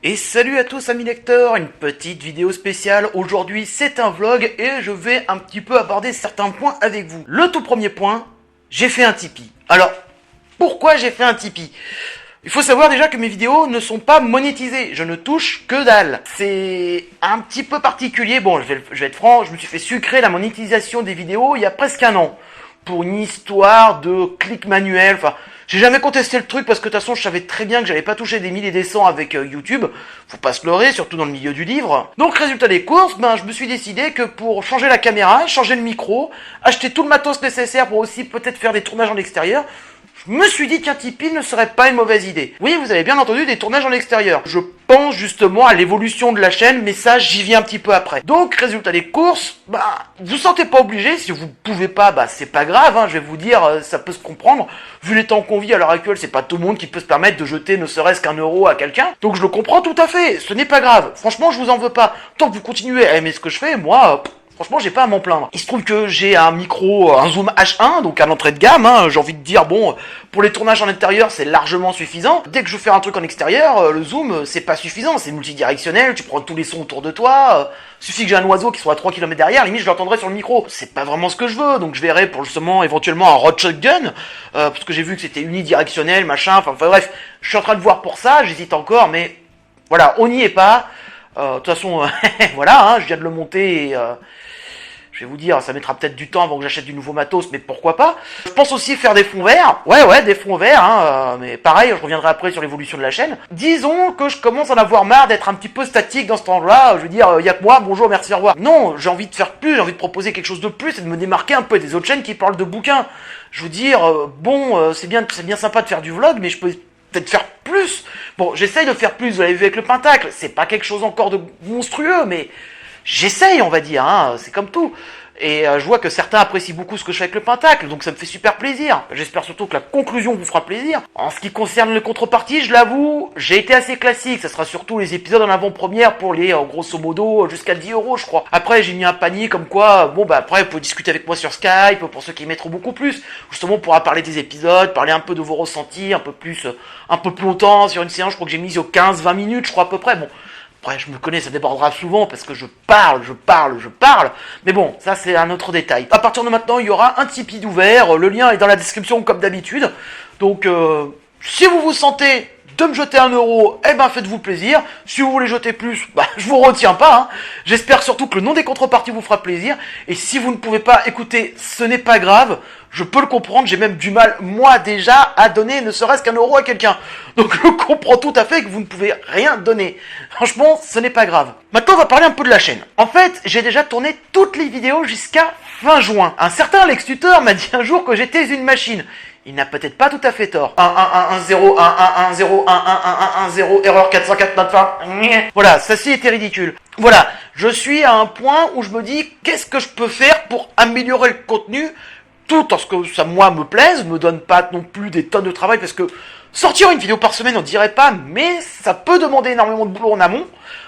Et salut à tous amis lecteurs, une petite vidéo spéciale. Aujourd'hui c'est un vlog et je vais un petit peu aborder certains points avec vous. Le tout premier point, j'ai fait un Tipeee. Alors, pourquoi j'ai fait un Tipeee ? Il faut savoir déjà que mes vidéos ne sont pas monétisées, je ne touche que dalle. C'est un petit peu particulier, bon je vais être franc, je me suis fait sucrer la monétisation des vidéos il y a presque un an. Pour une histoire de clic manuel, enfin... J'ai jamais contesté le truc parce que de toute façon je savais très bien que j'allais pas toucher des milliers et des cents avec YouTube. Faut pas se leurrer, surtout dans le milieu du livre. Donc résultat des courses, je me suis décidé que pour changer la caméra, changer le micro, acheter tout le matos nécessaire pour aussi peut-être faire des tournages en extérieur, je me suis dit qu'un Tipeee ne serait pas une mauvaise idée. Oui, vous avez bien entendu, des tournages en extérieur. Je pense justement à l'évolution de la chaîne, mais ça, j'y viens un petit peu après. Donc, résultat des courses, vous sentez pas obligé. Si vous pouvez pas, c'est pas grave, je vais vous dire, ça peut se comprendre. Vu les temps qu'on vit à l'heure actuelle, c'est pas tout le monde qui peut se permettre de jeter ne serait-ce qu'un euro à quelqu'un. Donc, je le comprends tout à fait. Ce n'est pas grave. Franchement, je vous en veux pas. Tant que vous continuez à aimer ce que je fais, moi... Franchement, j'ai pas à m'en plaindre. Il se trouve que j'ai un micro, un Zoom H1, donc à l'entrée de gamme. J'ai envie de dire, bon, pour les tournages en intérieur, c'est largement suffisant. Dès que je veux faire un truc en extérieur, le Zoom, c'est pas suffisant. C'est multidirectionnel, tu prends tous les sons autour de toi. Suffit que j'ai un oiseau qui soit à 3 km derrière, limite je l'entendrai sur le micro. C'est pas vraiment ce que je veux, donc je verrai pour justement éventuellement un Rode Shotgun, parce que j'ai vu que c'était unidirectionnel, machin, enfin bref. Je suis en train de voir pour ça, j'hésite encore, mais voilà, on n'y est pas. De toute façon, voilà, je viens de le monter et... je vais vous dire, ça mettra peut-être du temps avant que j'achète du nouveau matos, mais pourquoi pas. Je pense aussi faire des fonds verts. Ouais, des fonds verts, mais pareil, je reviendrai après sur l'évolution de la chaîne. Disons que je commence à en avoir marre d'être un petit peu statique dans ce temps-là. Je veux dire, y a que moi, bonjour, merci, au revoir. Non, j'ai envie de faire plus, j'ai envie de proposer quelque chose de plus et de me démarquer un peu des autres chaînes qui parlent de bouquins. Je veux dire, c'est bien sympa de faire du vlog, mais je peux peut-être faire plus. Bon, j'essaye de faire plus, vous l'avez vu avec le Pentacle. C'est pas quelque chose encore de monstrueux, mais... j'essaye, on va dire, c'est comme tout. Et je vois que certains apprécient beaucoup ce que je fais avec le Pentacle, donc ça me fait super plaisir. J'espère surtout que la conclusion vous fera plaisir. En ce qui concerne les contreparties, je l'avoue, j'ai été assez classique. Ça sera surtout les épisodes en avant-première pour les, grosso modo, jusqu'à 10 euros, je crois. Après, j'ai mis un panier comme quoi, après, vous pouvez discuter avec moi sur Skype, pour ceux qui mettront beaucoup plus. Justement, on pourra parler des épisodes, parler un peu de vos ressentis, un peu plus longtemps. Sur une séance, je crois que j'ai mis aux 15-20 minutes, je crois à peu près. Bon. Après, je me connais, ça débordera souvent parce que je parle. Mais bon, ça c'est un autre détail. À partir de maintenant, il y aura un Tipeee d'ouvert. Le lien est dans la description comme d'habitude. Donc, si vous vous sentez de me jeter 1 euro, faites-vous plaisir. Si vous voulez jeter plus, je vous retiens pas. J'espère surtout que le nom des contreparties vous fera plaisir. Et si vous ne pouvez pas écouter, ce n'est pas grave. Je peux le comprendre, j'ai même du mal, moi déjà, à donner ne serait-ce qu'1 euro à quelqu'un. Donc je comprends tout à fait que vous ne pouvez rien donner. Franchement, ce n'est pas grave. Maintenant, on va parler un peu de la chaîne. En fait, j'ai déjà tourné toutes les vidéos jusqu'à fin juin. Un certain Lex Tutor m'a dit un jour que j'étais une machine. Il n'a peut-être pas tout à fait tort. 1 1 1 1 0 1 1 1 0 1 1 1 1 1 0 erreur 404 notre fin. Voilà, ça était ridicule. Voilà, je suis à un point où je me dis qu'est-ce que je peux faire pour améliorer le contenu tout en ce que ça moi me plaise, me donne pas non plus des tonnes de travail parce que sortir une vidéo par semaine on dirait pas, mais ça peut demander énormément de boulot en amont.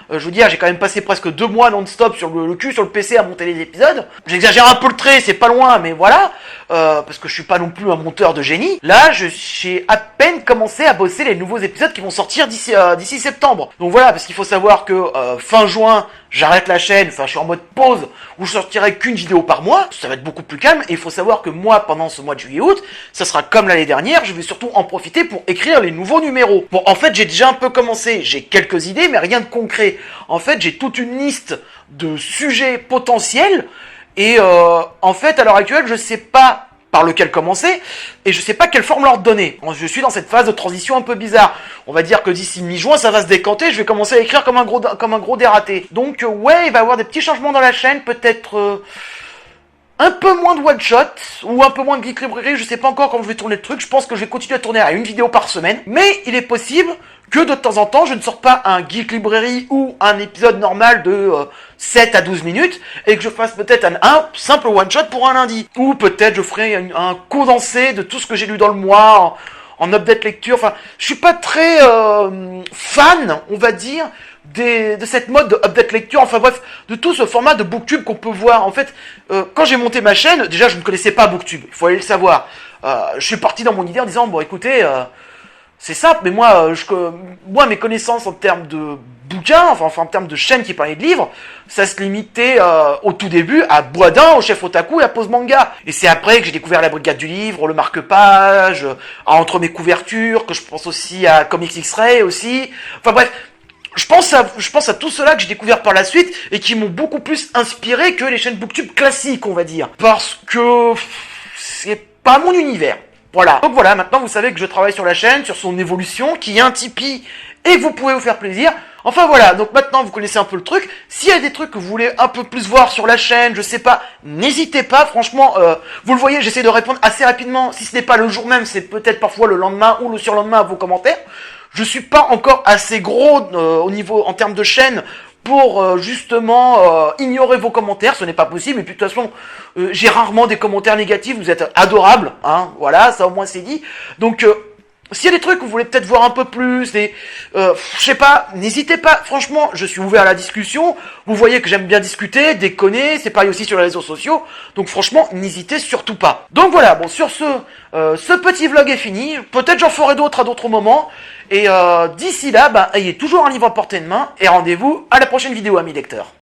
Je veux dire, j'ai quand même passé presque 2 mois non-stop sur le cul, sur le PC à monter les épisodes. J'exagère un peu le trait, c'est pas loin, mais voilà. Parce que je suis pas non plus un monteur de génie. Là, j'ai à peine commencé à bosser les nouveaux épisodes qui vont sortir d'ici septembre. Donc voilà, parce qu'il faut savoir que fin juin, j'arrête la chaîne, je suis en mode pause, où je sortirai qu'une vidéo par mois. Ça va être beaucoup plus calme, et il faut savoir que moi, pendant ce mois de juillet-août, ça sera comme l'année dernière, je vais surtout en profiter pour écrire les nouveaux numéros. Bon, en fait, j'ai déjà un peu commencé, j'ai quelques idées, mais rien de concret. En fait, j'ai toute une liste de sujets potentiels et en fait, à l'heure actuelle, je sais pas par lequel commencer et je sais pas quelle forme leur donner. Je suis dans cette phase de transition un peu bizarre. On va dire que d'ici mi-juin, ça va se décanter, je vais commencer à écrire comme un gros dératé. Donc ouais, il va y avoir des petits changements dans la chaîne, peut-être un peu moins de one-shot, ou un peu moins de Geek Librairie, je sais pas encore comment je vais tourner le truc, je pense que je vais continuer à tourner à une vidéo par semaine, mais il est possible que de temps en temps, je ne sorte pas un Geek Librairie ou un épisode normal de 7 à 12 minutes, et que je fasse peut-être un simple one-shot pour un lundi. Ou peut-être je ferai un condensé de tout ce que j'ai lu dans le mois, en update lecture, je suis pas très fan, on va dire, de cette mode de update lecture, bref, de tout ce format de booktube qu'on peut voir. En fait, quand j'ai monté ma chaîne, déjà je ne connaissais pas booktube, il faut aller le savoir. Je suis parti dans mon idée en disant, bon écoutez, c'est simple, mais moi, mes connaissances en termes de bouquins, enfin en termes de chaînes qui parlaient de livres, ça se limitait au tout début à Boisdin, au chef otaku et à Pose Manga. Et c'est après que j'ai découvert la Brigade du Livre, le marque-page, entre mes couvertures, que je pense aussi à Comics X-Ray aussi. Enfin bref, je pense à tout cela que j'ai découvert par la suite et qui m'ont beaucoup plus inspiré que les chaînes Booktube classiques, on va dire. Parce que c'est pas mon univers. Voilà. Donc voilà, maintenant vous savez que je travaille sur la chaîne, sur son évolution, qu'il y a un Tipeee et que vous pouvez vous faire plaisir. Enfin voilà, donc maintenant vous connaissez un peu le truc. S'il y a des trucs que vous voulez un peu plus voir sur la chaîne, je sais pas, n'hésitez pas. Franchement, vous le voyez, j'essaie de répondre assez rapidement. Si ce n'est pas le jour même, c'est peut-être parfois le lendemain ou le surlendemain à vos commentaires. Je suis pas encore assez gros au niveau en termes de chaîne pour justement ignorer vos commentaires, ce n'est pas possible, et puis de toute façon, j'ai rarement des commentaires négatifs, vous êtes adorables, hein, voilà, ça au moins c'est dit. Donc, s'il y a des trucs que vous voulez peut-être voir un peu plus, je sais pas, n'hésitez pas, franchement, je suis ouvert à la discussion, vous voyez que j'aime bien discuter, déconner, c'est pareil aussi sur les réseaux sociaux, donc franchement, n'hésitez surtout pas. Donc voilà, bon, sur ce petit vlog est fini, peut-être j'en ferai d'autres à d'autres moments, et d'ici là, ayez toujours un livre à portée de main, et rendez-vous à la prochaine vidéo, amis lecteurs.